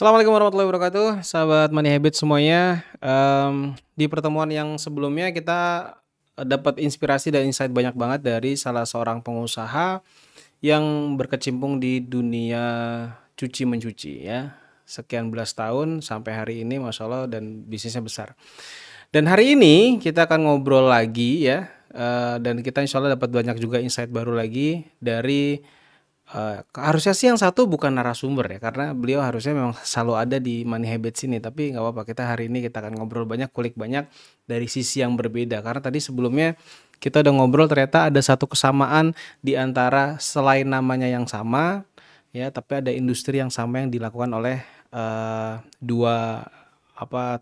Assalamualaikum warahmatullahi wabarakatuh, sahabat Money Habit semuanya. Di pertemuan yang sebelumnya kita dapat inspirasi dan insight banyak banget dari salah seorang pengusaha yang berkecimpung di dunia cuci mencuci ya. Sekian belas tahun sampai hari ini, masya Allah, dan bisnisnya besar. Dan hari ini kita akan ngobrol lagi ya, dan kita insya Allah dapat banyak juga insight baru lagi dari harusnya sih yang satu bukan narasumber ya, karena beliau harusnya memang selalu ada di Money Habits ini, tapi nggak apa-apa, kita hari ini kita akan ngobrol banyak, kulik banyak dari sisi yang berbeda. Karena tadi sebelumnya kita udah ngobrol, ternyata ada satu kesamaan di antara selain namanya yang sama ya, tapi ada industri yang sama yang dilakukan oleh dua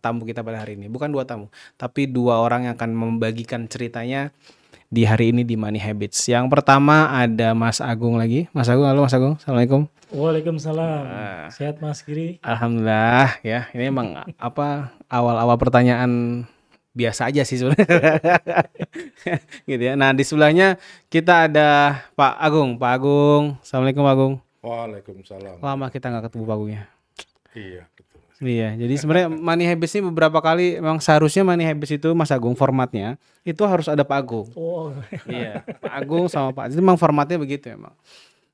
tamu kita pada hari ini. Bukan dua tamu, tapi dua orang yang akan membagikan ceritanya di hari ini di Money Habits. Yang pertama ada Mas Agung lagi. Mas Agung, halo Mas Agung. Assalamualaikum. Waalaikumsalam. Sehat Mas Giri? Alhamdulillah ya. Ini emang awal-awal pertanyaan biasa aja sih sebenarnya. Gitu ya. Nah, di sebelahnya kita ada Pak Agung. Pak Agung. Assalamualaikum Pak Agung. Waalaikumsalam. Lama kita nggak ketemu Pak Agungnya. Iya, betul. Iya, jadi sebenarnya Money Habits ini beberapa kali memang seharusnya Money Habits itu Mas Agung formatnya itu harus ada Pak Agung. Oh, Iya, Pak Agung sama Pak. Itu memang formatnya begitu emang.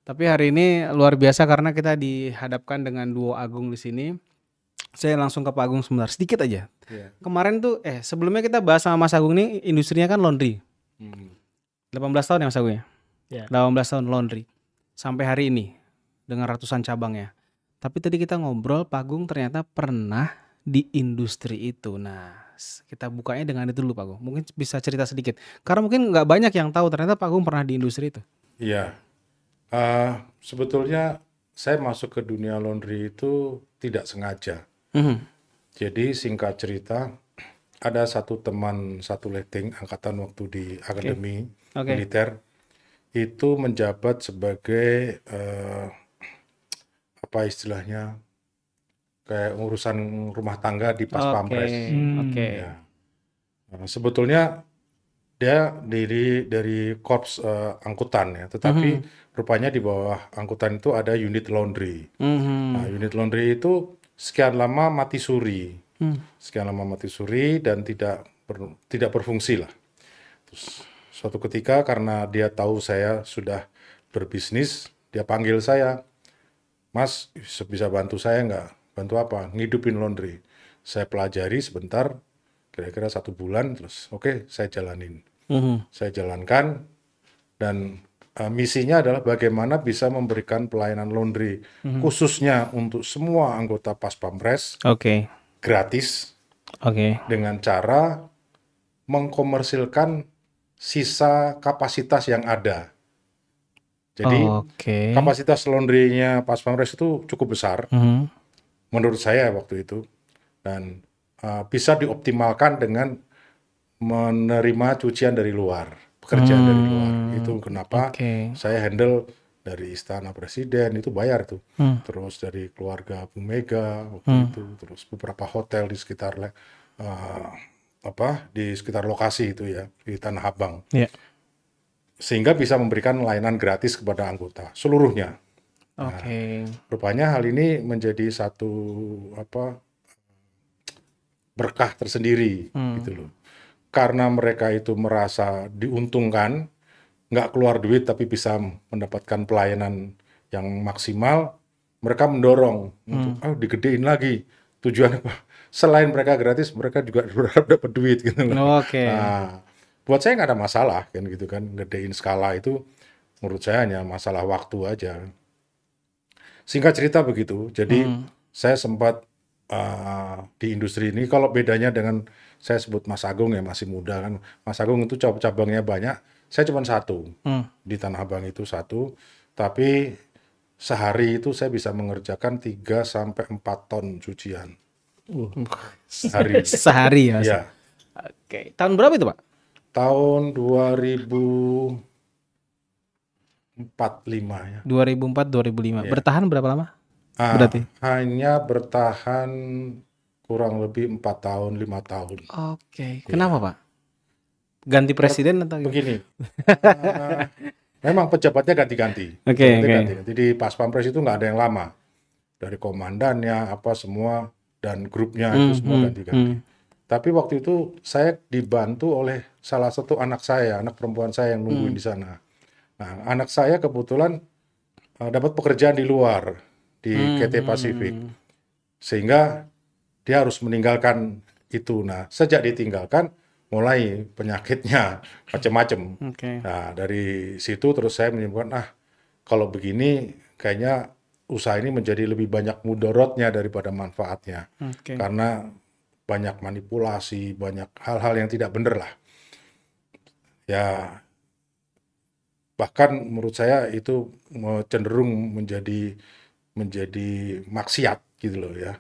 Tapi hari ini luar biasa karena kita dihadapkan dengan duo Agung di sini. Saya langsung ke Pak Agung sebentar, sedikit aja. Iya. Kemarin tuh sebelumnya kita bahas sama Mas Agung nih, industrinya kan laundry. 18 tahun ya Mas Agung ya? Ya. 18 tahun laundry. Sampai hari ini dengan ratusan cabangnya. Tapi tadi kita ngobrol, Pak Agung ternyata pernah di industri itu. Nah, kita bukanya dengan itu dulu Pak Agung. Mungkin bisa cerita sedikit. Karena mungkin nggak banyak yang tahu ternyata Pak Agung pernah di industri itu. Iya. Sebetulnya saya masuk ke dunia laundry itu tidak sengaja. Jadi singkat cerita, ada satu teman satu letting angkatan waktu di akademi militer itu menjabat sebagai apa istilahnya, kayak urusan rumah tangga di Pas Pampres. Ya. Sebetulnya dia dari korps angkutan ya, tetapi rupanya di bawah angkutan itu ada unit laundry. Nah, unit laundry itu sekian lama mati suri, dan tidak berfungsi lah. Terus suatu ketika karena dia tahu saya sudah berbisnis, dia panggil saya, Mas, bisa bantu saya nggak? Bantu apa? Ngidupin laundry. Saya pelajari sebentar, kira-kira 1 bulan, terus oke, saya jalanin. Saya jalankan, dan misinya adalah bagaimana bisa memberikan pelayanan laundry, khususnya untuk semua anggota Pas Pampres, gratis, dengan cara mengkomersilkan sisa kapasitas yang ada. Jadi kapasitas laundrynya Pas Pampres itu cukup besar, menurut saya waktu itu, dan bisa dioptimalkan dengan menerima cucian dari luar, pekerjaan dari luar. Itu kenapa saya handle dari Istana Presiden itu bayar tuh, terus dari keluarga Bu Mega waktu itu, terus beberapa hotel di sekitar di sekitar lokasi itu ya, di Tanah Abang. Sehingga bisa memberikan layanan gratis kepada anggota seluruhnya. Nah, rupanya hal ini menjadi satu berkah tersendiri gitu loh. Karena mereka itu merasa diuntungkan, nggak keluar duit tapi bisa mendapatkan pelayanan yang maksimal, mereka mendorong untuk digedein lagi. Tujuan apa? Selain mereka gratis, mereka juga berharap dapat duit gitu loh. Nah, buat saya nggak ada masalah kan gitu kan, gedein skala itu menurut saya hanya masalah waktu aja. Singkat cerita begitu, jadi saya sempat di industri ini. Kalau bedanya dengan saya sebut Mas Agung ya, masih muda kan, Mas Agung itu cabangnya banyak, saya cuma satu, di Tanah Abang itu satu, tapi sehari itu saya bisa mengerjakan 3-4 ton cucian. Sehari ya? Ya. Tahun berapa itu Pak? Tahun 2004-2005 ya. 2004-2005. Bertahan berapa lama? Berarti? Hanya bertahan kurang lebih 4 tahun, 5 tahun. Kenapa Pak? Ganti presiden atau gimana? Begini, memang pejabatnya ganti-ganti. Jadi Pas Pampres itu nggak ada yang lama. dari komandannya apa semua dan grupnya itu semua ganti-ganti. Tapi waktu itu saya dibantu oleh salah satu anak saya, anak perempuan saya yang nungguin di sana. Nah, anak saya kebetulan dapat pekerjaan di luar di KT Pacific, sehingga dia harus meninggalkan itu. Nah, sejak ditinggalkan mulai penyakitnya macam-macam. Nah, dari situ terus saya menyimpulkan, kalau begini kayaknya usaha ini menjadi lebih banyak mudorotnya daripada manfaatnya. Karena banyak manipulasi, banyak hal-hal yang tidak benar lah. Ya, bahkan menurut saya itu cenderung menjadi maksiat gitu loh ya.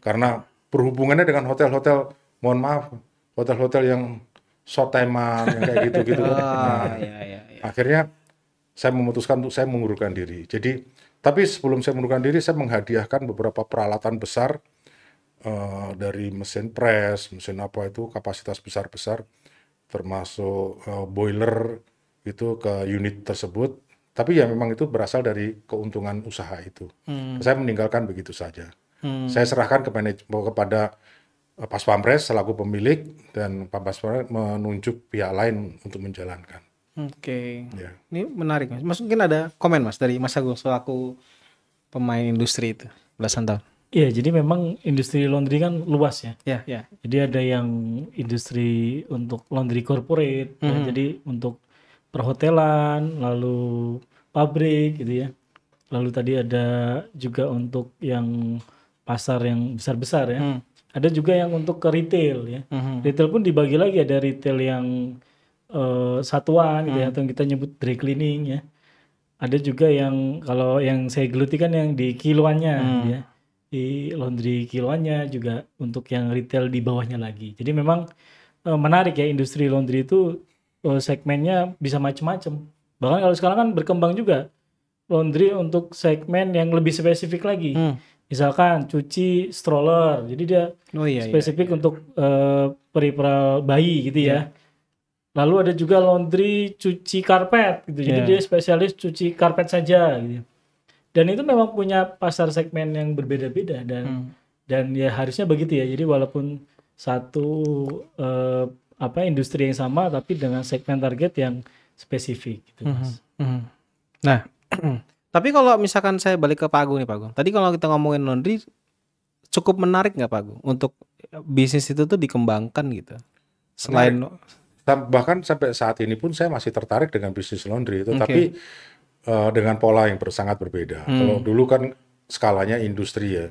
Karena berhubungannya dengan hotel-hotel, mohon maaf, hotel-hotel yang short time-an, yang kayak gitu-gitu. Akhirnya saya memutuskan untuk saya mengundurkan diri. Jadi, tapi sebelum saya mengundurkan diri, saya menghadiahkan beberapa peralatan besar dari mesin press, mesin apa itu kapasitas besar-besar, termasuk boiler itu ke unit tersebut. Tapi ya memang itu berasal dari keuntungan usaha itu. Saya meninggalkan begitu saja. Saya serahkan kepada Pas Pampres selaku pemilik, dan Pak Pas Pampres menunjuk pihak lain untuk menjalankan. Ya. Ini menarik Mas. Mas mungkin ada komen Mas dari Mas Agung selaku pemain industri itu belasan tahun. Iya, jadi memang industri laundry kan luas ya. Ya. Jadi ada yang industri untuk laundry corporate, ya, jadi untuk perhotelan, lalu pabrik gitu ya. Lalu tadi ada juga untuk yang pasar yang besar-besar ya. Ada juga yang untuk ke retail ya. Retail pun dibagi lagi, ada retail yang satuan gitu ya, atau yang kita nyebut dry cleaning ya. Ada juga yang kalau yang saya geluti kan yang di kiloannya gitu ya. Di laundry kiloannya juga untuk yang retail di bawahnya lagi. Jadi memang menarik ya, industri laundry itu segmennya bisa macam-macam. Bahkan kalau sekarang kan berkembang juga laundry untuk segmen yang lebih spesifik lagi. Misalkan cuci stroller, jadi dia spesifik untuk peripheral bayi gitu ya. Lalu ada juga laundry cuci karpet gitu. Jadi dia spesialis cuci karpet saja gitu. Dan itu memang punya pasar segmen yang berbeda-beda, dan ya harusnya begitu ya. Jadi walaupun satu industri yang sama tapi dengan segmen target yang spesifik gitu Mas. Nah, tapi kalau misalkan saya balik ke Pak Agung nih Pak Agung. Tadi kalau kita ngomongin laundry cukup menarik nggak Pak Agung untuk bisnis itu tuh dikembangkan gitu? Selain bahkan sampai saat ini pun saya masih tertarik dengan bisnis laundry itu, tapi dengan pola yang sangat berbeda. Kalau dulu kan skalanya industri ya,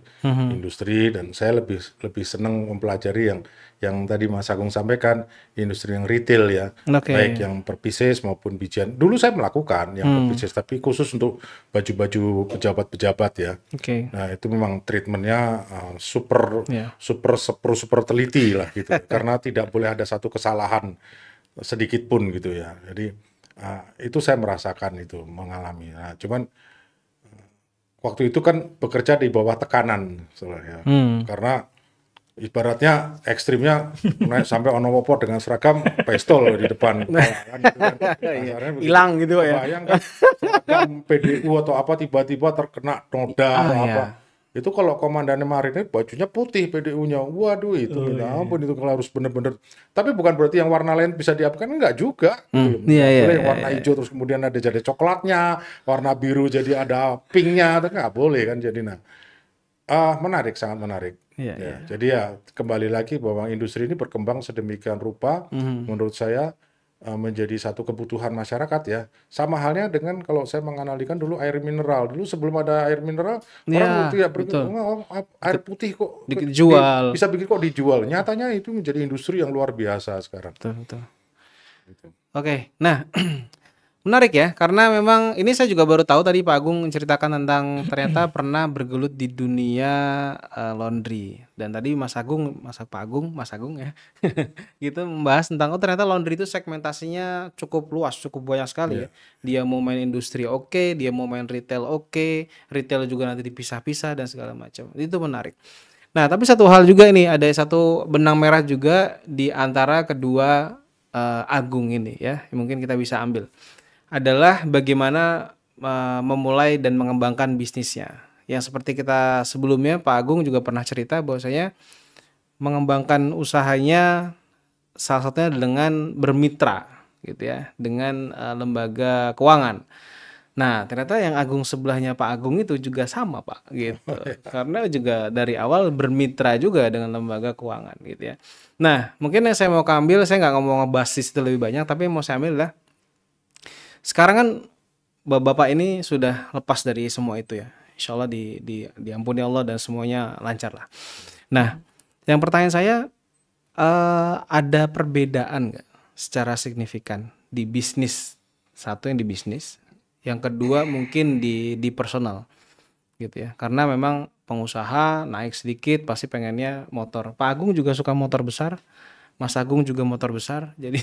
industri, dan saya lebih senang mempelajari yang tadi Mas Agung sampaikan, industri yang retail ya, baik yang per pieces maupun bijian. Dulu saya melakukan yang per pieces, tapi khusus untuk baju-baju pejabat-pejabat ya. Nah itu memang treatmentnya super teliti lah gitu, karena tidak boleh ada satu kesalahan sedikit pun gitu ya. Jadi itu saya merasakan, itu mengalami. Nah, cuman waktu itu kan bekerja di bawah tekanan, ya. Karena ibaratnya ekstrimnya naik sampai ono-opo dengan seragam pistol di depan hilang gitu ya. Bayang kan seragam PDU atau apa tiba-tiba terkena noda atau apa. Itu kalau komandannya marinir bajunya putih PDU-nya, waduh itu ampun, itu kalau harus bener-bener. Tapi bukan berarti yang warna lain bisa diapakan, enggak juga. Boleh warna hijau terus kemudian ada jadi coklatnya, warna biru jadi ada pinknya, itu nggak boleh kan jadi. Menarik, sangat menarik. Jadi ya kembali lagi bahwa industri ini berkembang sedemikian rupa, menurut saya menjadi satu kebutuhan masyarakat ya. Sama halnya dengan kalau saya menganalikan dulu air mineral. Dulu sebelum ada air mineral, orang tidak air putih kok dijual. Bisa bikin kok dijual. Nyatanya itu menjadi industri yang luar biasa sekarang. Betul. Oke, nah menarik ya, karena memang ini saya juga baru tahu tadi Pak Agung menceritakan tentang ternyata pernah bergelut di dunia laundry. Dan tadi Mas Agung ya, gitu membahas tentang ternyata laundry itu segmentasinya cukup luas, cukup banyak sekali ya. Dia mau main industri dia mau main retail retail juga nanti dipisah-pisah dan segala macam. Itu menarik. Nah, tapi satu hal juga ini, ada satu benang merah juga di antara kedua Agung ini ya, mungkin kita bisa ambil, adalah bagaimana memulai dan mengembangkan bisnisnya. yang seperti kita sebelumnya Pak Agung juga pernah cerita bahwasanya mengembangkan usahanya salah satunya dengan bermitra gitu ya dengan lembaga keuangan. Nah, ternyata yang Agung sebelahnya Pak Agung itu juga sama Pak gitu. Karena juga dari awal bermitra juga dengan lembaga keuangan gitu ya. Nah, mungkin yang saya mau ambil, saya nggak ngomong ngebahas itu lebih banyak, tapi yang mau saya ambil adalah sekarang kan Bapak ini sudah lepas dari semua itu ya. Insya Allah diampuni Allah dan semuanya lancar lah. Nah, yang pertanyaan saya ada perbedaan nggak secara signifikan di bisnis? Satu yang di bisnis, yang kedua mungkin di personal gitu ya. Karena memang pengusaha naik sedikit pasti pengennya motor. Pak Agung juga suka motor besar, Mas Agung juga motor besar, jadi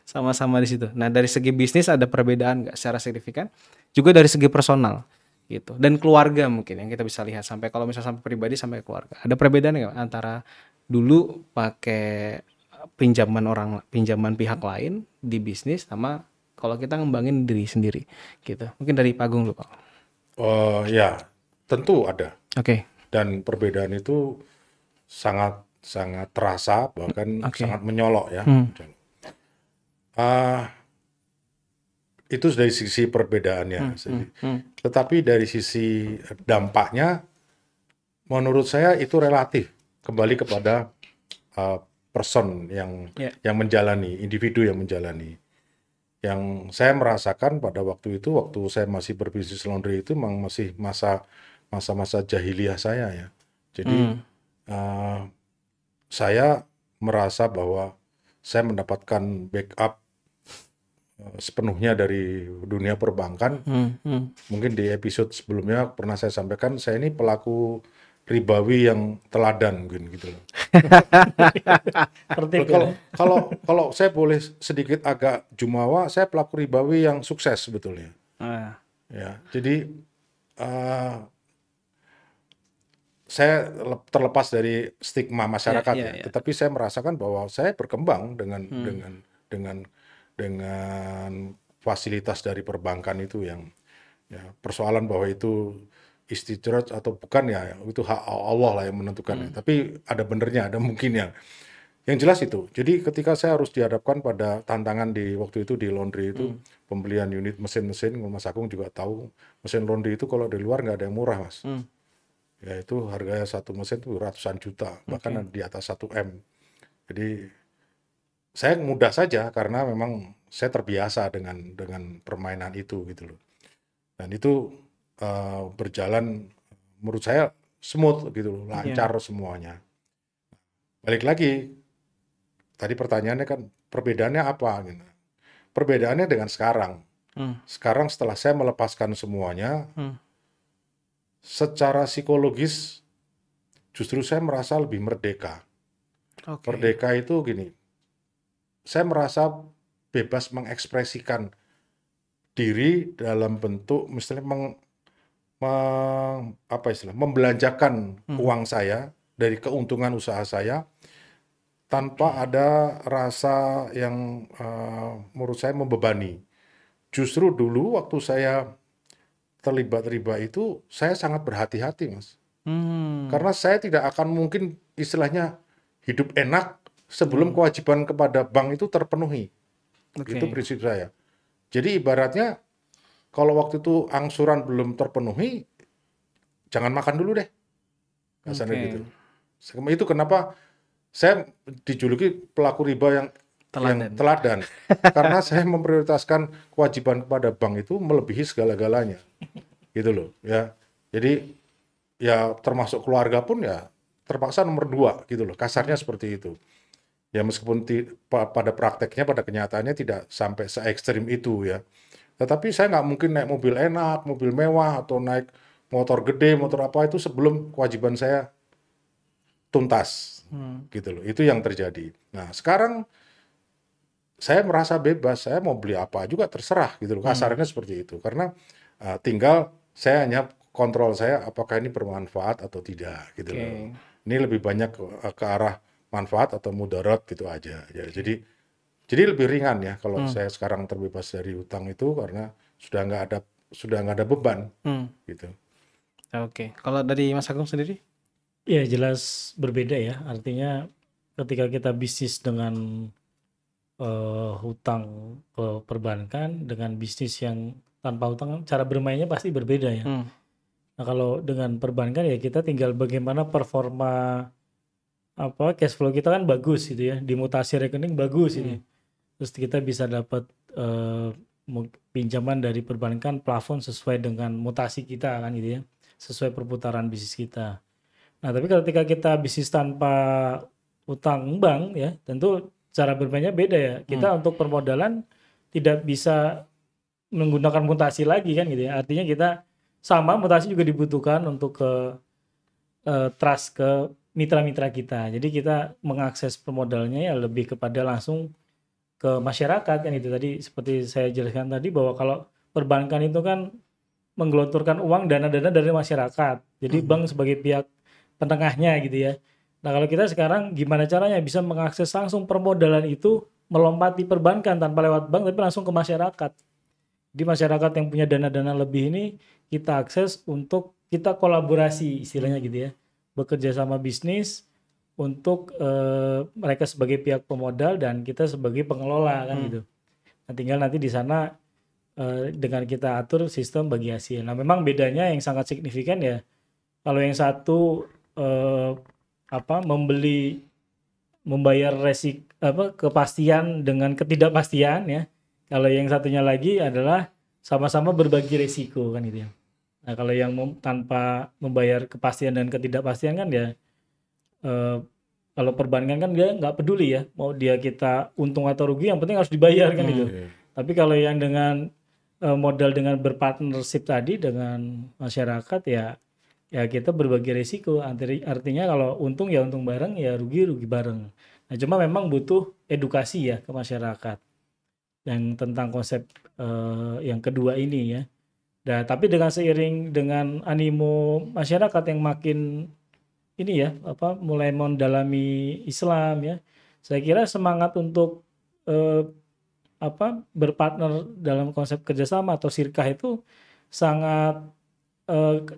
sama-sama di situ. Nah dari segi bisnis ada perbedaan nggak secara signifikan? Juga dari segi personal gitu. Dan keluarga mungkin yang kita bisa lihat sampai kalau misalnya sampai pribadi sampai keluarga. Ada perbedaan nggak antara dulu pakai pinjaman pihak lain di bisnis sama kalau kita ngembangin diri sendiri gitu. Mungkin dari Pak Agung dulu Pak. Ya, tentu ada. Oke. Dan perbedaan itu sangat terasa, bahkan sangat menyolok ya. Itu dari sisi perbedaannya. Tetapi dari sisi dampaknya, menurut saya itu relatif kembali kepada person yang menjalani, individu yang menjalani. Yang saya merasakan pada waktu itu, waktu saya masih berbisnis laundry itu memang masih masa-masa jahiliyah saya ya. Jadi saya merasa bahwa saya mendapatkan backup sepenuhnya dari dunia perbankan. Mungkin di episode sebelumnya pernah saya sampaikan, saya ini pelaku ribawi yang teladan mungkin gitu loh. Kalau saya boleh sedikit agak jumawa, saya pelaku ribawi yang sukses sebetulnya. Ya, jadi saya terlepas dari stigma masyarakat tetapi saya merasakan bahwa saya berkembang dengan fasilitas dari perbankan itu yang persoalan bahwa itu istidrat atau bukan ya itu hak Allah lah yang menentukan. Tapi ada benernya, ada mungkinnya. Yang jelas itu. Jadi ketika saya harus dihadapkan pada tantangan di waktu itu di laundry itu pembelian unit mesin-mesin, Mas Agung juga tahu mesin laundry itu kalau di luar nggak ada yang murah Mas. Ya itu harganya satu mesin itu ratusan juta, bahkan di atas 1 M. Jadi saya mudah saja karena memang saya terbiasa dengan permainan itu gitu loh. Dan itu berjalan menurut saya smooth gitu, lancar semuanya. Balik lagi, tadi pertanyaannya kan perbedaannya apa? Gitu. Perbedaannya dengan sekarang. Sekarang setelah saya melepaskan semuanya, secara psikologis justru saya merasa lebih merdeka. Merdeka itu gini, saya merasa bebas mengekspresikan diri dalam bentuk misalnya membelanjakan uang saya dari keuntungan usaha saya tanpa ada rasa yang menurut saya membebani. Justru dulu waktu saya terlibat riba itu saya sangat berhati-hati Mas. Karena saya tidak akan mungkin istilahnya hidup enak sebelum kewajiban kepada bank itu terpenuhi. Itu prinsip saya. Jadi ibaratnya kalau waktu itu angsuran belum terpenuhi, jangan makan dulu deh. Kasarnya gitu. Itu kenapa saya dijuluki pelaku riba yang teladan. Karena saya memprioritaskan kewajiban kepada bank itu melebihi segala-galanya. Gitu loh. Ya. Jadi ya termasuk keluarga pun ya terpaksa nomor 2 gitu loh. Kasarnya seperti itu. Ya meskipun pada prakteknya, pada kenyataannya tidak sampai se-ekstrim itu ya. Tetapi saya nggak mungkin naik mobil enak, mobil mewah, atau naik motor gede, motor apa itu sebelum kewajiban saya tuntas. Gitu loh. Itu yang terjadi. Nah sekarang saya merasa bebas, saya mau beli apa juga terserah gitu loh. Kasarnya seperti itu. Karena tinggal saya hanya kontrol saya apakah ini bermanfaat atau tidak gitu loh. Ini lebih banyak ke arah manfaat atau mudarat gitu aja. Ya, jadi lebih ringan ya kalau saya sekarang terbebas dari hutang itu karena sudah nggak ada beban gitu. Oke. Kalau dari Mas Agung sendiri? Ya jelas berbeda ya. Artinya ketika kita bisnis dengan hutang ke perbankan dengan bisnis yang tanpa hutang, cara bermainnya pasti berbeda ya. Nah kalau dengan perbankan ya kita tinggal bagaimana performa cash flow kita kan bagus gitu ya, di mutasi rekening bagus gitu. Terus kita bisa dapat pinjaman dari perbankan plafon sesuai dengan mutasi kita kan gitu ya, sesuai perputaran bisnis kita. Nah tapi ketika kita bisnis tanpa utang bank ya, tentu cara bermainnya beda ya. Kita untuk permodalan tidak bisa menggunakan mutasi lagi kan gitu ya. Artinya kita sama mutasi juga dibutuhkan untuk ke trust ke mitra-mitra kita. Jadi kita mengakses permodalnya ya lebih kepada langsung ke masyarakat kan itu tadi seperti saya jelaskan tadi bahwa kalau perbankan itu kan menggelontorkan uang dana-dana dari masyarakat. Jadi bank sebagai pihak penengahnya gitu ya. Nah kalau kita sekarang gimana caranya bisa mengakses langsung permodalan itu melompati perbankan tanpa lewat bank tapi langsung ke masyarakat. Di masyarakat yang punya dana-dana lebih ini kita akses untuk kita kolaborasi istilahnya gitu ya. Bekerja sama bisnis untuk mereka sebagai pihak pemodal dan kita sebagai pengelola kan gitu. Nah tinggal nanti di sana dengan kita atur sistem bagi hasil. Nah memang bedanya yang sangat signifikan ya. Kalau yang satu membayar kepastian dengan ketidakpastian ya. Kalau yang satunya lagi adalah sama-sama berbagi resiko kan gitu ya. Nah kalau yang tanpa membayar kepastian dan ketidakpastian kan ya kalau perbankan kan dia nggak peduli ya mau dia kita untung atau rugi yang penting harus dibayar kan gitu. Tapi kalau yang dengan modal dengan berpartnership tadi dengan masyarakat ya kita berbagi resiko. Artinya kalau untung ya untung bareng ya rugi bareng. Nah cuma memang butuh edukasi ya ke masyarakat yang tentang konsep yang kedua ini ya. Nah tapi dengan seiring dengan animo masyarakat yang makin ini ya mulai mendalami Islam ya, saya kira semangat untuk berpartner dalam konsep kerjasama atau sirkah itu sangat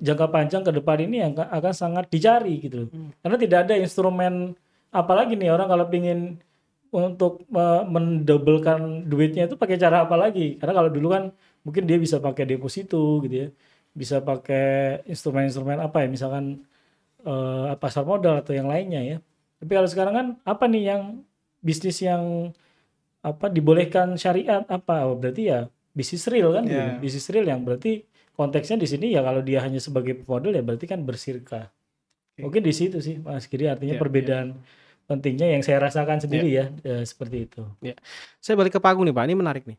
jangka panjang ke depan ini yang akan sangat dicari gitu. Karena tidak ada instrumen apalagi nih orang kalau pingin untuk mendobelkan duitnya itu pakai cara apa lagi? Karena kalau dulu kan mungkin dia bisa pakai deposito gitu ya, bisa pakai instrumen-instrumen misalkan pasar modal atau yang lainnya ya. Tapi kalau sekarang kan apa nih yang bisnis yang dibolehkan syariat berarti ya bisnis real kan gitu. Bisnis real yang berarti konteksnya di sini ya kalau dia hanya sebagai pemodal ya berarti kan bersirka. Mungkin di situ sih Mas Giri artinya perbedaan pentingnya yang saya rasakan sendiri ya seperti itu. Saya balik ke Pak Agung nih Pak, ini menarik nih.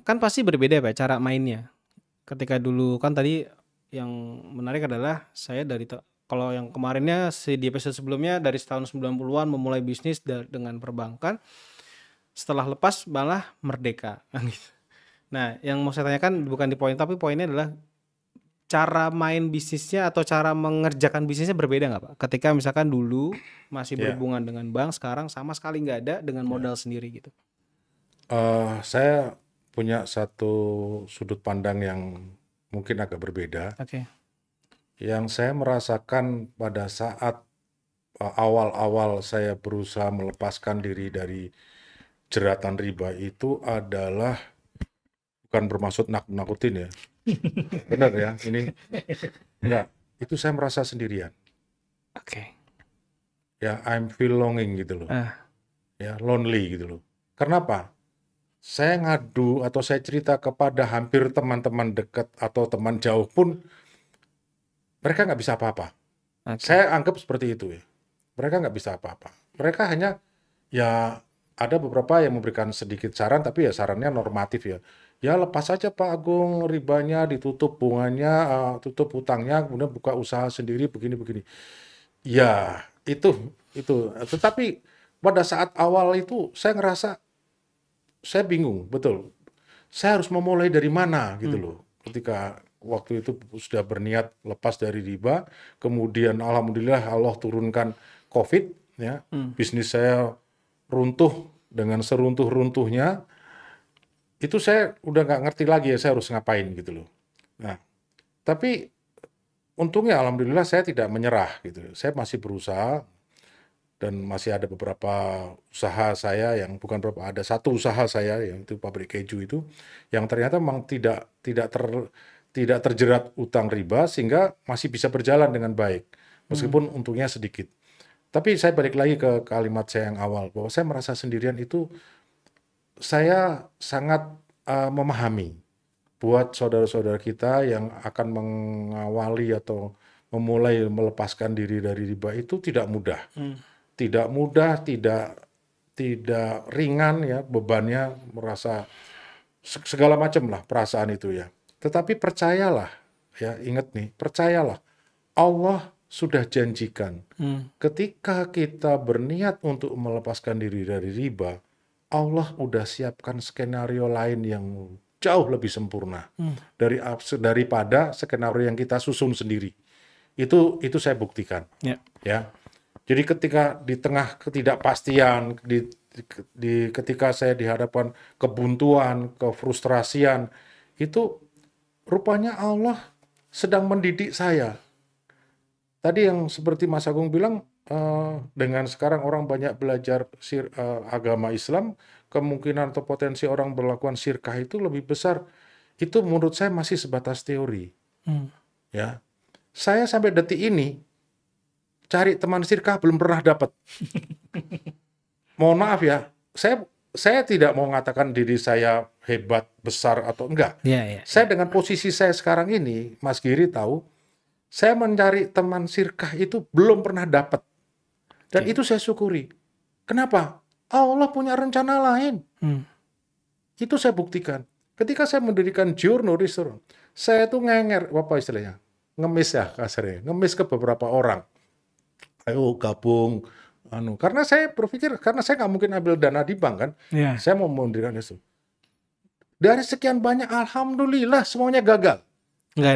Kan pasti berbeda Pak cara mainnya. Ketika dulu kan tadi yang menarik adalah saya kalau yang kemarinnya di episode sebelumnya dari tahun 90-an memulai bisnis dengan perbankan, setelah lepas malah merdeka gitu. Nah yang mau saya tanyakan bukan di poin tapi poinnya adalah cara main bisnisnya atau cara mengerjakan bisnisnya berbeda nggak Pak? Ketika misalkan dulu masih berhubungan dengan bank, sekarang sama sekali nggak ada dengan modal sendiri gitu. Saya punya satu sudut pandang yang mungkin agak berbeda. Yang saya merasakan pada saat awal-awal saya berusaha melepaskan diri dari jeratan riba itu adalah bukan bermaksud nakutin ya. Benar ya, ini enggak. Itu saya merasa sendirian. Ya, I'm feel longing gitu loh. Ya, lonely gitu loh. Karena apa? Saya ngadu atau saya cerita kepada hampir teman-teman dekat atau teman jauh pun mereka nggak bisa apa-apa. Saya anggap seperti itu ya. Mereka nggak bisa apa-apa. Mereka hanya ya ada beberapa yang memberikan sedikit saran tapi ya sarannya normatif ya. Ya lepas aja Pak Agung ribanya ditutup bunganya, tutup hutangnya, kemudian buka usaha sendiri begini-begini. Ya itu. Tetapi pada saat awal itu saya ngerasa saya bingung betul. Saya harus memulai dari mana gitu loh. Ketika waktu itu sudah berniat lepas dari riba, kemudian alhamdulillah Allah turunkan COVID ya. Bisnis saya runtuh dengan seruntuh-runtuhnya. Itu saya udah nggak ngerti lagi ya saya harus ngapain gitu loh. Nah, tapi untungnya alhamdulillah saya tidak menyerah gitu. Saya masih berusaha dan masih ada beberapa usaha saya yang bukan beberapa, ada satu usaha saya yang itu pabrik keju itu yang ternyata memang tidak terjerat utang riba sehingga masih bisa berjalan dengan baik meskipun untungnya sedikit. Tapi saya balik lagi ke kalimat saya yang awal bahwa saya merasa sendirian itu saya sangat memahami buat saudara-saudara kita yang akan mengawali atau memulai melepaskan diri dari riba itu tidak mudah. Tidak mudah, tidak ringan ya bebannya, merasa segala macam lah perasaan itu ya. Tetapi percayalah ya, ingat nih, percayalah Allah sudah janjikan ketika kita berniat untuk melepaskan diri dari riba, Allah udah siapkan skenario lain yang jauh lebih sempurna daripada skenario yang kita susun sendiri. Itu saya buktikan. Ya. Jadi ketika di tengah ketidakpastian, ketika saya dihadapkan kebuntuan, kefrustrasian, itu rupanya Allah sedang mendidik saya. Tadi yang seperti Mas Agung bilang, dengan sekarang orang banyak belajar agama Islam, kemungkinan atau potensi orang melakukan syirkah itu lebih besar. Itu menurut saya masih sebatas teori. Ya, saya sampai detik ini cari teman syirkah belum pernah dapat. Mohon maaf ya, saya tidak mau mengatakan diri saya hebat, besar atau enggak. Saya dengan posisi saya sekarang ini, Mas Giri tahu, saya mencari teman syirkah itu belum pernah dapat. Dan itu saya syukuri. Kenapa? Allah punya rencana lain. Itu saya buktikan. Ketika saya mendirikan Giorno Restoran, saya tuh ngenger, apa istilahnya? Ngemis ya kasarnya, ngemis ke beberapa orang. Ayo gabung, karena saya berpikir, karena saya nggak mungkin ambil dana di bank kan, saya mau mendirikan itu. Dari sekian banyak, alhamdulillah semuanya gagal. Nggak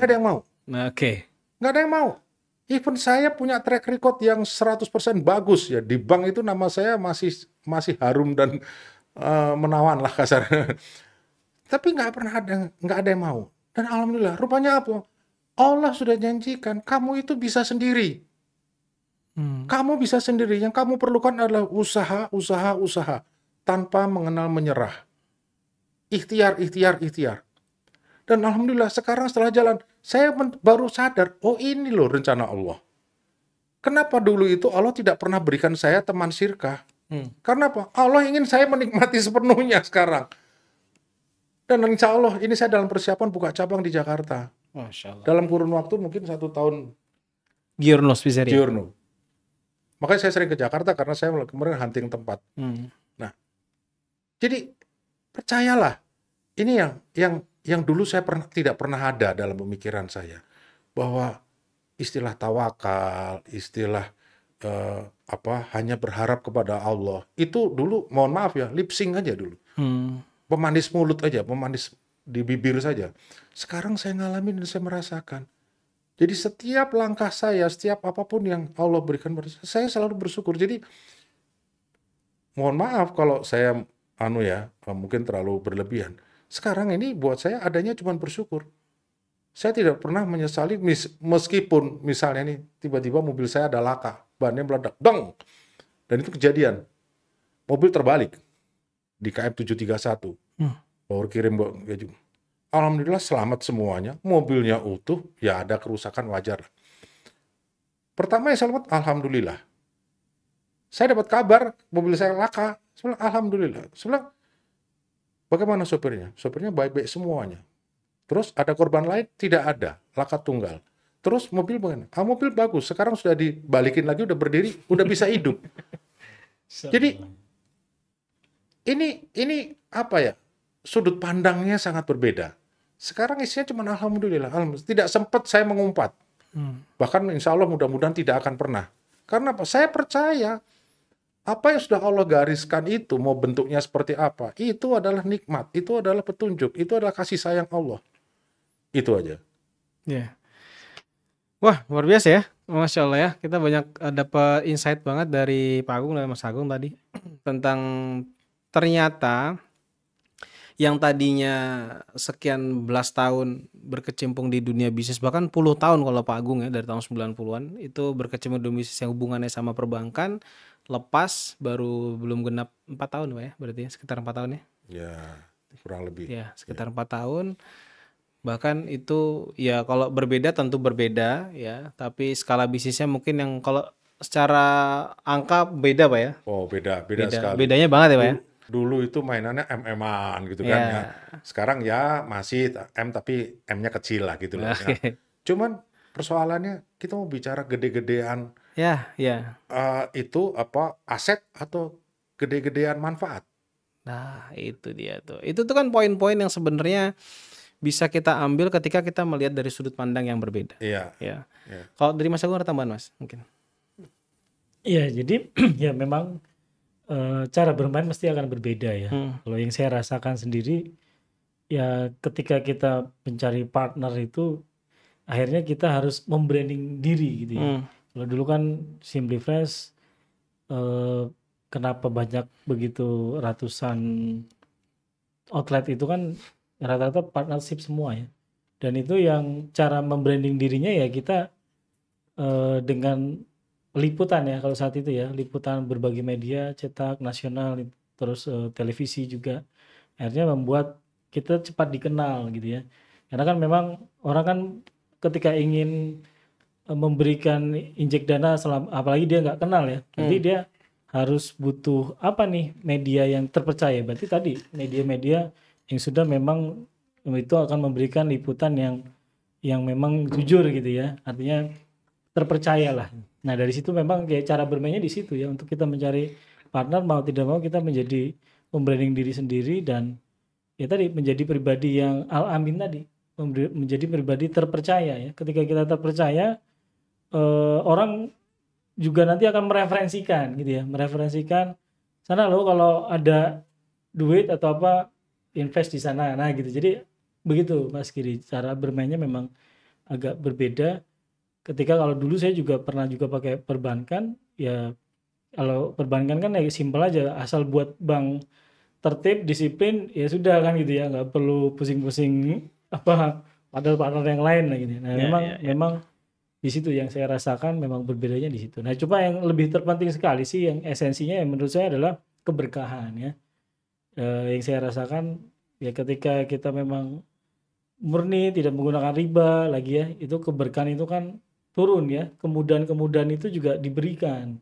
ada yang mau. Nggak ada yang mau. Even saya punya track record yang 100% bagus ya di bank itu, nama saya masih harum dan menawan lah kasarnya. Tapi nggak ada yang mau. Dan alhamdulillah, rupanya apa? Allah sudah janjikan kamu itu bisa sendiri. Kamu bisa sendiri. Yang kamu perlukan adalah usaha tanpa mengenal menyerah. Ikhtiar. Dan alhamdulillah sekarang setelah jalan, saya baru sadar, oh ini loh rencana Allah. Kenapa dulu itu Allah tidak pernah berikan saya teman syirkah? Karena apa? Allah ingin saya menikmati sepenuhnya sekarang. Dan insya Allah ini saya dalam persiapan buka cabang di Jakarta. Masya Allah. Dalam kurun waktu mungkin 1 tahun. Giorno. Makanya saya sering ke Jakarta karena saya kemarin hunting tempat. Nah, jadi percayalah, ini yang dulu saya tidak pernah ada dalam pemikiran saya, bahwa istilah tawakal, istilah hanya berharap kepada Allah, itu dulu mohon maaf ya, lip sync aja dulu, pemanis mulut aja, pemanis di bibir saja. Sekarang saya ngalamin dan saya merasakan. Jadi setiap langkah saya, setiap apapun yang Allah berikan, saya selalu bersyukur. Jadi mohon maaf kalau saya mungkin terlalu berlebihan. Sekarang ini buat saya adanya cuma bersyukur. Saya tidak pernah menyesali meskipun misalnya nih tiba-tiba mobil saya ada laka, bannya meledak, dong. Dan itu kejadian. Mobil terbalik di KM 731. Baru kirim keju. Alhamdulillah selamat semuanya, mobilnya utuh, ya ada kerusakan wajar. Pertama yang selamat, alhamdulillah. Saya dapat kabar mobil saya laka, saya bilang, alhamdulillah. Saya bilang, bagaimana sopirnya? Sopirnya baik-baik semuanya. Terus ada korban lain? Tidak ada, laka tunggal. Terus mobil bagaimana? Mobil bagus, sekarang sudah dibalikin lagi, udah berdiri, udah bisa hidup. Jadi ini apa ya? Sudut pandangnya sangat berbeda. Sekarang isinya cuma alhamdulillah. Tidak sempat saya mengumpat. Bahkan insya Allah mudah-mudahan tidak akan pernah. Karena apa? Saya percaya apa yang sudah Allah gariskan itu, mau bentuknya seperti apa, itu adalah nikmat, itu adalah petunjuk, itu adalah kasih sayang Allah. Itu aja. Wah, luar biasa ya. Masya Allah ya. Kita banyak dapat insight banget dari Pak Agung dan Mas Agung tadi. Tentang ternyata yang tadinya sekian belas tahun berkecimpung di dunia bisnis, bahkan puluh tahun kalau Pak Agung ya, dari tahun 90-an itu berkecimpung di bisnis yang hubungannya sama perbankan, lepas baru belum genap 4 tahun Pak ya, berarti ya, sekitar 4 tahun ya. Ya, kurang lebih. Ya, sekitar 4 tahun. Bahkan itu ya kalau berbeda tentu berbeda ya, tapi skala bisnisnya mungkin yang kalau secara angka beda Pak ya. Oh, beda sekali. Bedanya banget ya Pak ya. Dulu itu mainannya MM-an gitu kan ya. Sekarang ya masih M tapi M-nya kecil lah gitu loh. Ya. Cuman persoalannya kita mau bicara gede-gedean. Ya. Itu apa aset atau gede-gedean manfaat? Nah, itu dia tuh. Itu tuh kan poin-poin yang sebenarnya bisa kita ambil ketika kita melihat dari sudut pandang yang berbeda. Iya. Ya. Kalau dari Mas Agung ada tambahan Mas mungkin? Iya, jadi ya memang cara bermain mesti akan berbeda ya. Kalau yang saya rasakan sendiri, ya ketika kita mencari partner itu, akhirnya kita harus membranding diri gitu ya. Kalau dulu kan Simply Fresh, kenapa banyak begitu ratusan outlet itu kan rata-rata partnership semua ya. Dan itu yang cara membranding dirinya ya kita dengan liputan ya kalau saat itu ya, liputan berbagai media cetak nasional terus televisi juga akhirnya membuat kita cepat dikenal gitu ya. Karena kan memang orang kan ketika ingin memberikan injek dana apalagi dia nggak kenal ya, nanti dia harus butuh apa nih media yang terpercaya. Berarti tadi media-media yang sudah memang itu akan memberikan liputan yang memang jujur gitu ya, artinya terpercaya lah. Nah dari situ memang kayak cara bermainnya di situ ya, untuk kita mencari partner mau tidak mau kita menjadi membranding diri sendiri dan ya tadi menjadi pribadi yang al-amin tadi, menjadi pribadi terpercaya ya. Ketika kita terpercaya, orang juga nanti akan mereferensikan gitu ya, mereferensikan sana loh kalau ada duit atau apa invest di sana, nah gitu. Jadi begitu Mas Giri, cara bermainnya memang agak berbeda. Ketika kalau dulu saya juga pernah juga pakai perbankan ya, kalau perbankan kan ya simpel aja, asal buat bank tertib disiplin ya sudah kan gitu ya, nggak perlu pusing-pusing apa padahal partner yang lain lah gitu. Nah memang di situ yang saya rasakan memang berbedanya di situ. Nah coba yang lebih terpenting sekali sih yang esensinya yang menurut saya adalah keberkahan ya. Yang saya rasakan ya ketika kita memang murni tidak menggunakan riba lagi ya, itu keberkahan itu kan turun ya, kemudahan-kemudahan itu juga diberikan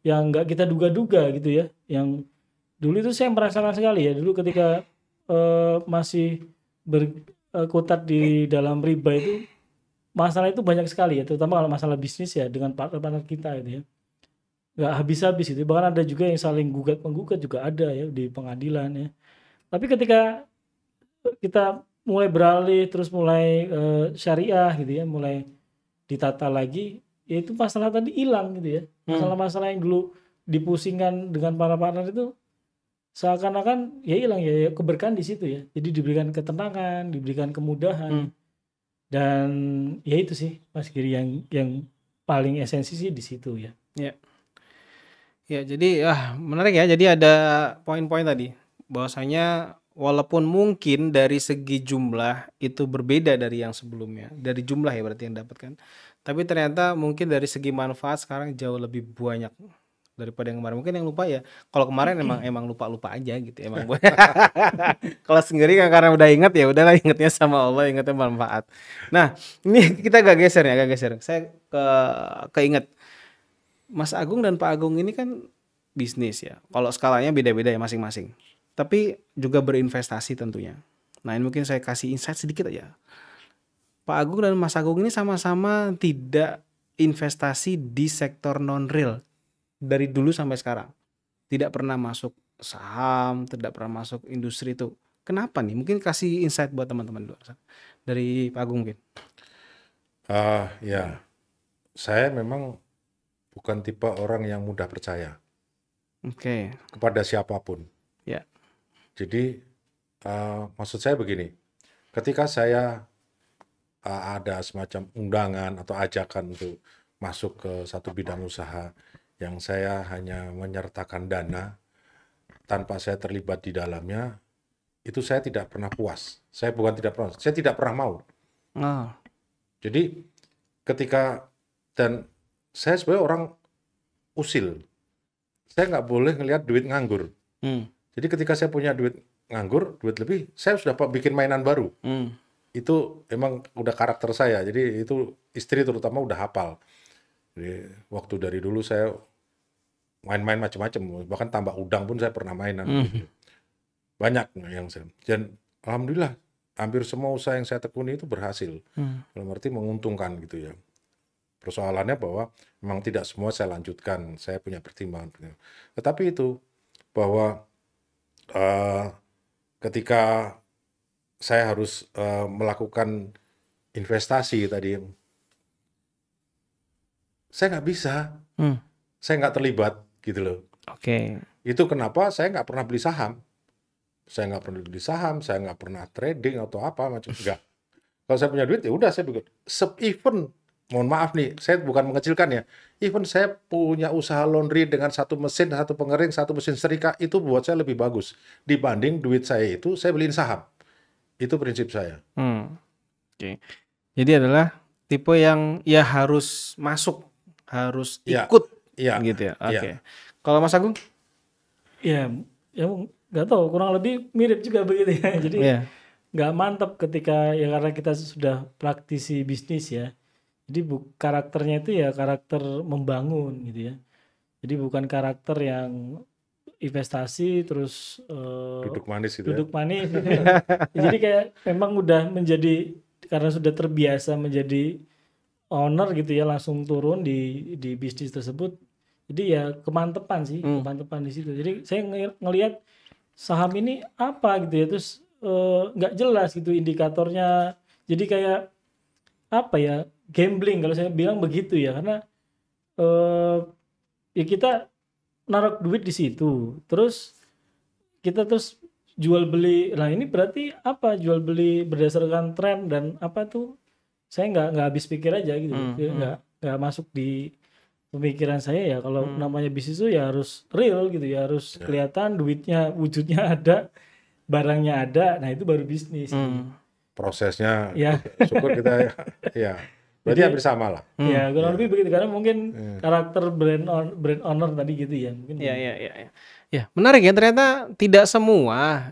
yang nggak kita duga-duga gitu ya. Yang dulu itu saya merasakan sekali ya, dulu ketika masih berkutat di dalam riba itu, masalah itu banyak sekali ya, terutama kalau masalah bisnis ya dengan partner-partner kita gitu ya, nggak habis-habis itu. Bahkan ada juga yang saling gugat-menggugat juga ada ya di pengadilan ya. Tapi ketika kita mulai beralih terus mulai syariah gitu ya, mulai ditata lagi, ya itu masalah tadi hilang gitu ya. Masalah-masalah yang dulu dipusingkan dengan para partner itu seakan-akan ya hilang ya, keberkahan di situ ya. Jadi diberikan ketenangan, diberikan kemudahan. Dan ya itu sih Mas Giri yang paling esensi sih di situ ya. Ya, jadi menarik ya. Jadi ada poin-poin tadi bahwasanya walaupun mungkin dari segi jumlah itu berbeda dari yang sebelumnya, dari jumlah ya berarti yang dapatkan, tapi ternyata mungkin dari segi manfaat sekarang jauh lebih banyak daripada yang kemarin. Mungkin yang lupa ya, kalau kemarin emang lupa aja gitu emang. Kalau sendiri kan karena udah ingat ya udahlah, ingatnya sama Allah, ingatnya manfaat. Nah ini kita agak geser. Saya keinget Mas Agung dan Pak Agung ini kan bisnis ya, kalau skalanya beda-beda ya masing-masing, tapi juga berinvestasi tentunya. Nah ini mungkin saya kasih insight sedikit aja. Pak Agung dan Mas Agung ini sama-sama tidak investasi di sektor non-real dari dulu sampai sekarang. Tidak pernah masuk saham, tidak pernah masuk industri itu. Kenapa nih? Mungkin kasih insight buat teman-teman dulu. Dari Pak Agung mungkin. Ya, saya memang bukan tipe orang yang mudah percaya kepada siapapun. Ya. Jadi maksud saya begini, ketika saya ada semacam undangan atau ajakan untuk masuk ke satu bidang usaha yang saya hanya menyertakan dana tanpa saya terlibat di dalamnya, itu saya tidak pernah puas. Saya bukan tidak pernah, saya tidak pernah mau. Oh. Jadi ketika, dan saya sebenarnya orang usil. Saya nggak boleh ngelihat duit nganggur. Jadi ketika saya punya duit nganggur, duit lebih, saya sudah bikin mainan baru. Itu emang udah karakter saya. Jadi itu istri terutama udah hafal. Jadi waktu dari dulu saya main-main macam-macam. Bahkan tambak udang pun saya pernah mainan. Banyak yang saya. Dan alhamdulillah hampir semua usaha yang saya tekuni itu berhasil. Dalam arti menguntungkan gitu ya. Persoalannya bahwa memang tidak semua saya lanjutkan, saya punya pertimbangan. Tetapi itu bahwa ketika saya harus melakukan investasi tadi, saya nggak bisa, saya nggak terlibat gitu loh. Itu kenapa saya nggak pernah beli saham, saya nggak pernah trading atau apa macam enggak. Kalau saya punya duit ya udah saya bikin. Even mohon maaf nih, saya bukan mengecilkan ya. Even saya punya usaha laundry dengan satu mesin, satu pengering, satu mesin setrika, itu buat saya lebih bagus dibanding duit saya itu saya beliin saham. Itu prinsip saya. Jadi adalah tipe yang ya harus masuk, harus ikut, gitu ya. Kalau Mas Agung? Ya nggak tahu, kurang lebih mirip juga begitu ya. Jadi nggak mantap ketika ya karena kita sudah praktisi bisnis ya. Jadi karakternya itu ya karakter membangun gitu ya. Jadi bukan karakter yang investasi terus duduk manis gitu. Manis gitu ya. Jadi kayak memang udah menjadi, karena sudah terbiasa menjadi owner gitu ya, langsung turun di bisnis tersebut. Jadi ya kemantepan sih, kemantepan di situ. Jadi saya ngelihat saham ini apa gitu ya, terus nggak jelas gitu indikatornya. Jadi kayak apa ya, gambling kalau saya bilang begitu ya, karena ya kita naruh duit di situ, terus kita jual beli. Nah ini berarti apa, jual beli berdasarkan tren dan apa tuh, saya nggak habis pikir aja gitu, nggak masuk di pemikiran saya ya. Kalau namanya bisnis itu ya harus real gitu ya, harus kelihatan duitnya, wujudnya ada, barangnya ada, nah itu baru bisnis. Prosesnya syukur kita ya berarti hampir sama lah. Ya kurang lebih begitu, karena mungkin karakter brand owner tadi gitu ya mungkin. Ya menarik ya, ternyata tidak semua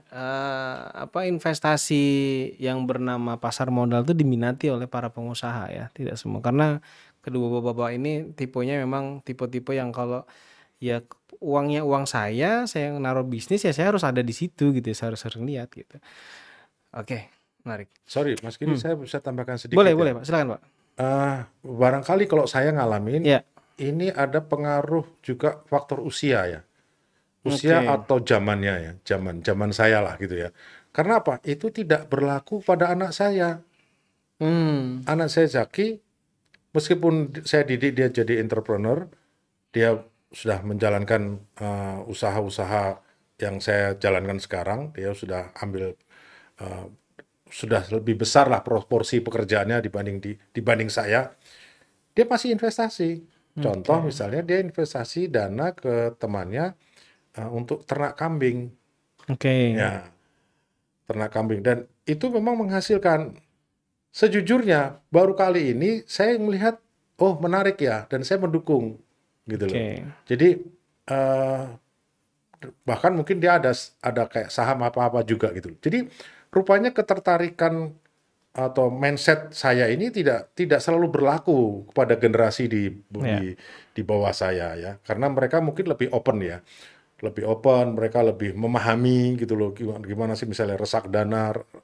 investasi yang bernama pasar modal itu diminati oleh para pengusaha ya, tidak semua, karena kedua bapak-bapak ini tipenya memang tipe-tipe yang kalau ya uangnya uang saya naruh bisnis ya saya harus ada di situ gitu ya, saya harus sering lihat gitu. Menarik. Sorry Mas Giri, saya bisa tambahkan sedikit. Boleh Pak, silakan Pak. Barangkali kalau saya ngalamin, ini ada pengaruh juga faktor usia ya. Usia atau zamannya ya, zaman saya lah gitu ya. Karena apa? Itu tidak berlaku pada anak saya. Anak saya Zaki, meskipun saya didik dia jadi entrepreneur, dia sudah menjalankan usaha-usaha yang saya jalankan sekarang, dia sudah ambil sudah lebih besar lah proporsi pekerjaannya dibanding saya. Dia masih investasi. Contoh misalnya dia investasi dana ke temannya untuk ternak kambing. Ya, ternak kambing, dan itu memang menghasilkan. Sejujurnya baru kali ini saya melihat, oh menarik ya, dan saya mendukung gitu loh. Jadi bahkan mungkin dia ada kayak saham apa-apa juga gitu. Jadi rupanya ketertarikan atau mindset saya ini tidak selalu berlaku kepada generasi di bawah saya ya, karena mereka mungkin lebih open ya, mereka lebih memahami gitu loh, gimana sih misalnya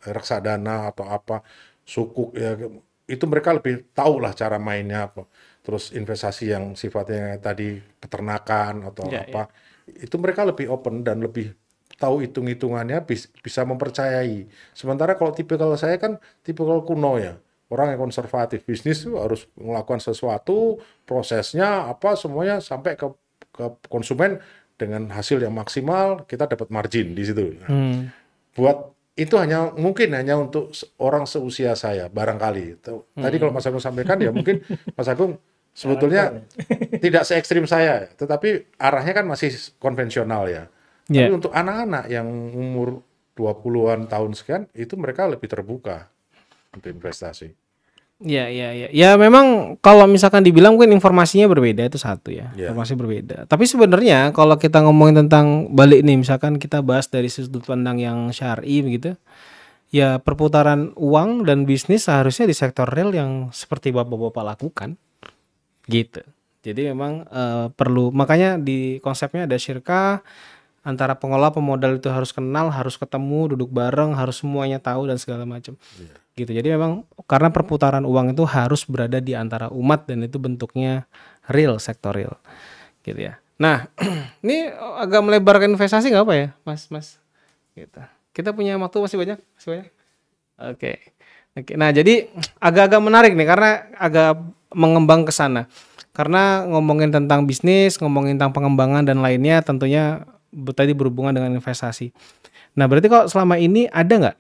reksadana atau apa sukuk ya, itu mereka lebih tahu lah cara mainnya apa. Terus investasi yang sifatnya tadi peternakan atau itu mereka lebih open dan lebih tahu hitung-hitungannya, bisa mempercayai. Sementara kalau tipikal saya kan tipikal kuno ya, orang yang konservatif. Bisnis itu harus melakukan sesuatu, prosesnya apa semuanya sampai ke konsumen dengan hasil yang maksimal, kita dapat margin di situ. Buat itu mungkin hanya untuk orang seusia saya barangkali. Tadi kalau Mas Agung sampaikan ya mungkin Mas Agung sebetulnya tidak se-ekstrim saya, tetapi arahnya kan masih konvensional ya. Tapi untuk anak-anak yang umur 20-an tahun sekian, itu mereka lebih terbuka untuk investasi. Ya, ya memang kalau misalkan dibilang mungkin informasinya berbeda itu satu ya, informasi berbeda. Tapi sebenarnya kalau kita ngomongin tentang balik nih, misalkan kita bahas dari sudut pandang yang syar'i begitu, ya perputaran uang dan bisnis seharusnya di sektor real yang seperti bapak-bapak lakukan, gitu. Jadi memang perlu, makanya di konsepnya ada syirkah, antara pengelola pemodal itu harus kenal, harus ketemu, duduk bareng, harus semuanya tahu dan segala macam. Gitu. Jadi memang karena perputaran uang itu harus berada di antara umat dan itu bentuknya real, sektor real. Gitu ya. Nah, ini agak melebar ke investasi nggak apa ya, Mas? Gitu. Kita punya waktu masih banyak? Oke. Nah, jadi agak-agak menarik nih karena agak mengembang ke sana. Karena ngomongin tentang bisnis, ngomongin tentang pengembangan dan lainnya tentunya tadi berhubungan dengan investasi. Nah, berarti kalau selama ini ada nggak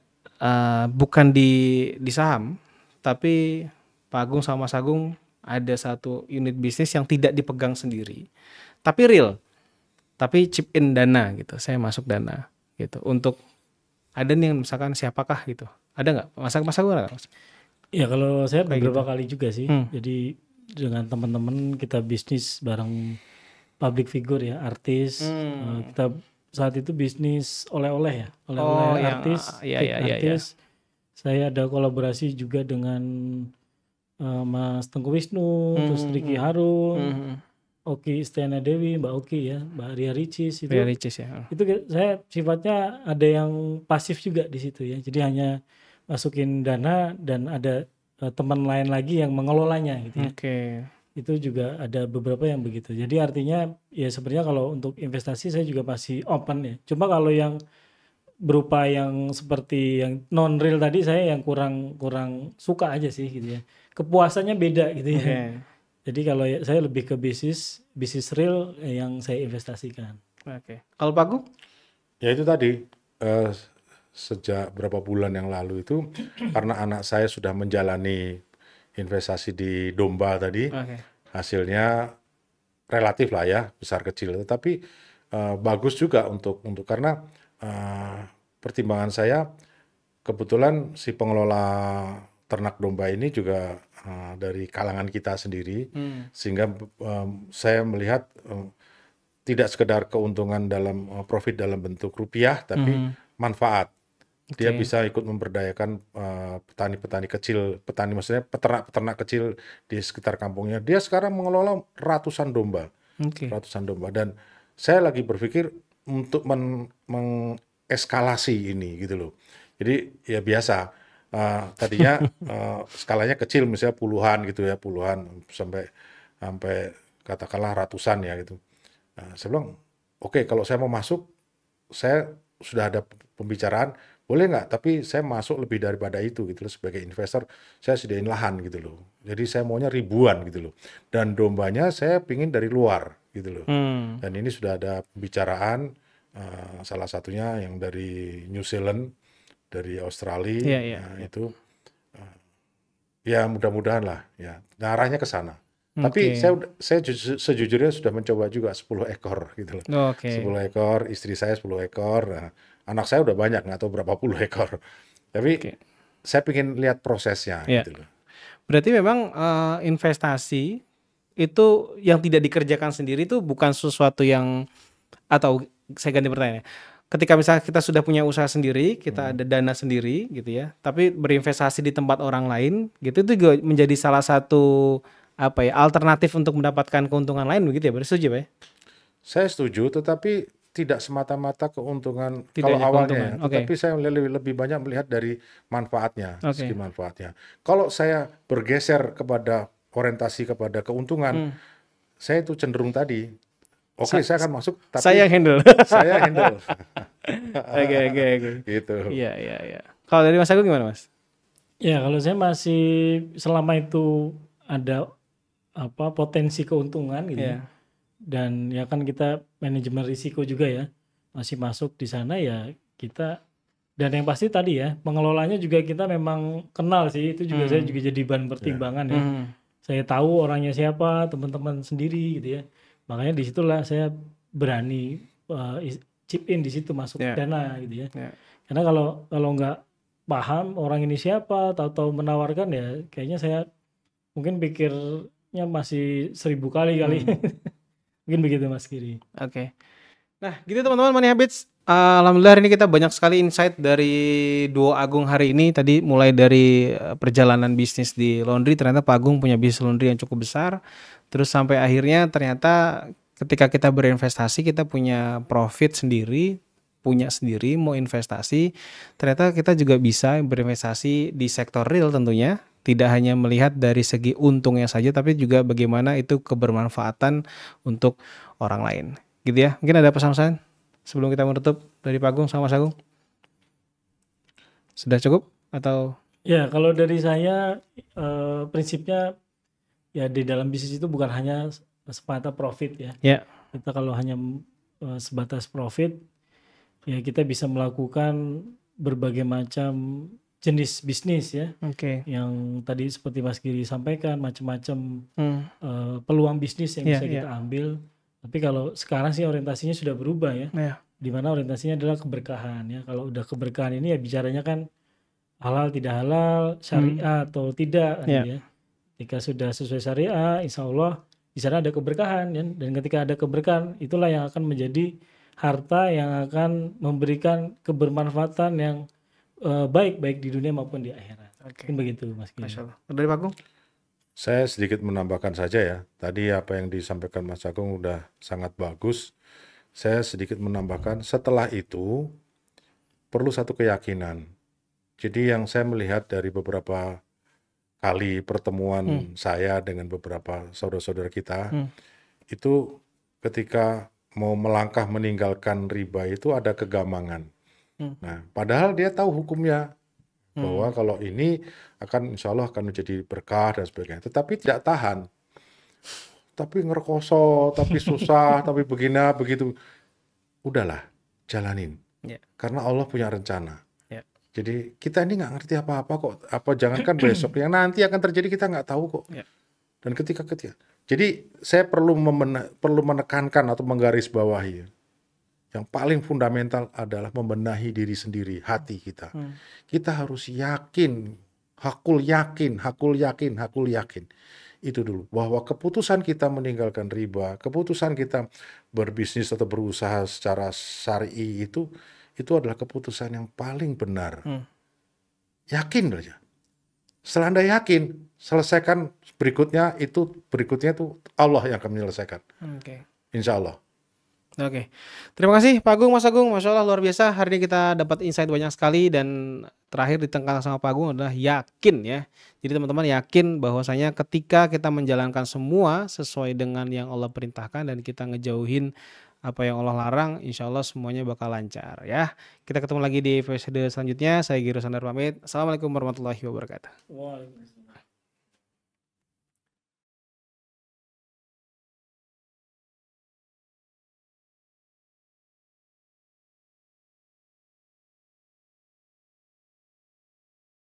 bukan di saham, tapi Pak Agung sama Mas Agung ada satu unit bisnis yang tidak dipegang sendiri, tapi real, tapi chip in dana gitu, saya masuk dana gitu. Untuk ada nih yang misalkan siapakah gitu, ada nggak? Mas Agung ada nggak? Ya kalau saya beberapa kali juga sih, jadi dengan teman-teman kita bisnis bareng public figure ya, artis, kita saat itu bisnis oleh-oleh ya, oleh-oleh artis, artis. Saya ada kolaborasi juga dengan Mas Tengku Wisnu, terus Ricky Harun, Oki Istiana Dewi, Mbak Oki ya, Mbak Ria Ricis itu. Itu saya sifatnya ada yang pasif juga di situ ya. Jadi hanya masukin dana dan ada teman lain lagi yang mengelolanya gitu ya. Itu juga ada beberapa yang begitu. Jadi artinya ya sebenarnya kalau untuk investasi saya juga masih open ya. Cuma kalau yang berupa yang seperti yang non real tadi saya yang kurang suka aja sih gitu ya. Kepuasannya beda gitu ya. Jadi kalau saya lebih ke bisnis real yang saya investasikan. Kalau Pak Agung? Ya itu tadi sejak berapa bulan yang lalu itu karena anak saya sudah menjalani investasi di domba tadi, hasilnya relatif lah ya, besar kecil, tetapi bagus juga untuk karena pertimbangan saya kebetulan si pengelola ternak domba ini juga dari kalangan kita sendiri, sehingga saya melihat tidak sekedar keuntungan dalam profit dalam bentuk rupiah, tapi manfaat. Dia bisa ikut memberdayakan petani-petani kecil, maksudnya peternak-peternak kecil di sekitar kampungnya. Dia sekarang mengelola ratusan domba, dan saya lagi berpikir untuk mengeskalasi ini gitu loh. Jadi ya biasa, tadinya skalanya kecil, misalnya puluhan gitu ya, puluhan sampai katakanlah ratusan ya gitu. Saya bilang, oke, kalau saya mau masuk, saya sudah ada pembicaraan. Boleh nggak? Tapi saya masuk lebih daripada itu gitu loh. Sebagai investor, saya sediain lahan gitu loh. Jadi saya maunya ribuan gitu loh. Dan dombanya saya pingin dari luar gitu loh. Dan ini sudah ada pembicaraan, salah satunya yang dari New Zealand, dari Australia, itu ya mudah-mudahan lah ya. Nah, arahnya ke sana. Tapi saya sejujurnya sudah mencoba juga 10 ekor gitu loh. 10 ekor, istri saya 10 ekor. Nah, anak saya udah banyak, nggak tahu berapa puluh ekor. Tapi saya pengen lihat prosesnya gitu loh. Berarti memang investasi itu yang tidak dikerjakan sendiri itu bukan sesuatu yang, atau saya ganti pertanyaan. Ketika misalnya kita sudah punya usaha sendiri, kita ada dana sendiri gitu ya, tapi berinvestasi di tempat orang lain gitu, itu juga menjadi salah satu alternatif untuk mendapatkan keuntungan lain begitu ya, setuju Pak ya? Saya setuju, tetapi tidak semata-mata keuntungan kalau awalnya, tapi saya lebih banyak melihat dari manfaatnya, segi manfaatnya. Kalau saya bergeser kepada orientasi kepada keuntungan, saya itu cenderung tadi, saya akan masuk, tapi saya handle. Saya handle. Oke. Gitu. Iya. Kalau dari Mas Agung gimana Mas? Ya kalau saya masih selama itu ada potensi keuntungan gitu ya. Dan ya kan kita manajemen risiko juga ya, masih masuk di sana ya kita, dan yang pasti tadi ya pengelolanya juga kita memang kenal sih, itu juga saya juga jadi bahan pertimbangan ya. Saya tahu orangnya siapa, teman-teman sendiri gitu ya, makanya disitulah saya berani chip in di situ, masuk Ya. dana gitu ya. Ya. Karena kalau nggak paham orang ini siapa, tahu-tahu menawarkan, ya kayaknya saya mungkin pikirnya masih 1000 kali kali. Mungkin begitu Mas Giri. Oke. Nah, gitu teman-teman Money Habits. Alhamdulillah hari ini kita banyak sekali insight dari duo Agung hari ini. Tadi mulai dari perjalanan bisnis di laundry, ternyata Pak Agung punya bisnis laundry yang cukup besar. Terus sampai akhirnya ternyata ketika kita berinvestasi, kita punya profit sendiri, punya sendiri, mau investasi, ternyata kita juga bisa berinvestasi di sektor real tentunya. Tidak hanya melihat dari segi untungnya saja, tapi juga bagaimana itu kebermanfaatan untuk orang lain. Gitu ya. Mungkin ada pesan-pesan sebelum kita menutup dari Pak Agung sama Mas Agung? Sudah cukup atau? Ya, kalau dari saya prinsipnya ya di dalam bisnis itu bukan hanya semata profit ya. Ya. Kita kalau hanya sebatas profit, ya kita bisa melakukan berbagai macam jenis bisnis ya. Oke. Yang tadi seperti Mas Giri sampaikan, macam-macam peluang bisnis yang bisa kita ambil. Tapi kalau sekarang sih orientasinya sudah berubah ya. Di mana orientasinya adalah keberkahan ya. Kalau udah keberkahan ini ya bicaranya kan halal tidak halal, syariah atau tidak ya. Ketika sudah sesuai syariah, insya Allah di sana ada keberkahan ya. Dan ketika ada keberkahan, itulah yang akan menjadi harta yang akan memberikan kebermanfaatan yang baik di dunia maupun di akhirat. Mungkin begitu Mas Giri. Masya Allah. Dari Pak Agung? Saya sedikit menambahkan saja ya. Tadi apa yang disampaikan Mas Agung udah sangat bagus. Saya sedikit menambahkan, setelah itu perlu satu keyakinan. Jadi yang saya melihat dari beberapa kali pertemuan saya dengan beberapa saudara-saudara kita, itu ketika mau melangkah meninggalkan riba itu ada kegamangan. Nah, padahal dia tahu hukumnya, bahwa kalau ini akan insya Allah akan menjadi berkah dan sebagainya. Tetapi tidak tahan. Tapi ngerkoso, tapi susah, tapi begini, begitu. Udahlah, jalanin. Karena Allah punya rencana. Jadi kita ini nggak ngerti apa-apa kok. Jangankan besok, yang nanti akan terjadi kita nggak tahu kok. Dan ketika. Jadi saya perlu menekankan atau menggarisbawahi. Yang paling fundamental adalah membenahi diri sendiri, hati kita. Kita harus yakin, hakul yakin. Itu dulu. Bahwa keputusan kita meninggalkan riba, keputusan kita berbisnis atau berusaha secara syar'i itu adalah keputusan yang paling benar. Yakin aja. Setelah Anda yakin, selesaikan berikutnya itu Allah yang akan menyelesaikan. Insya Allah. Oke. Terima kasih Pak Agung, Mas Agung. Masya Allah luar biasa. Hari ini kita dapat insight banyak sekali dan terakhir ditekankan sama Pak Agung adalah yakin ya. Jadi teman-teman yakin bahwasanya ketika kita menjalankan semua sesuai dengan yang Allah perintahkan dan kita ngejauhin apa yang Allah larang, insya Allah semuanya bakal lancar ya. Kita ketemu lagi di episode selanjutnya. Saya Giro Sandar pamit. Assalamualaikum warahmatullahi wabarakatuh. Waalaikumsalam.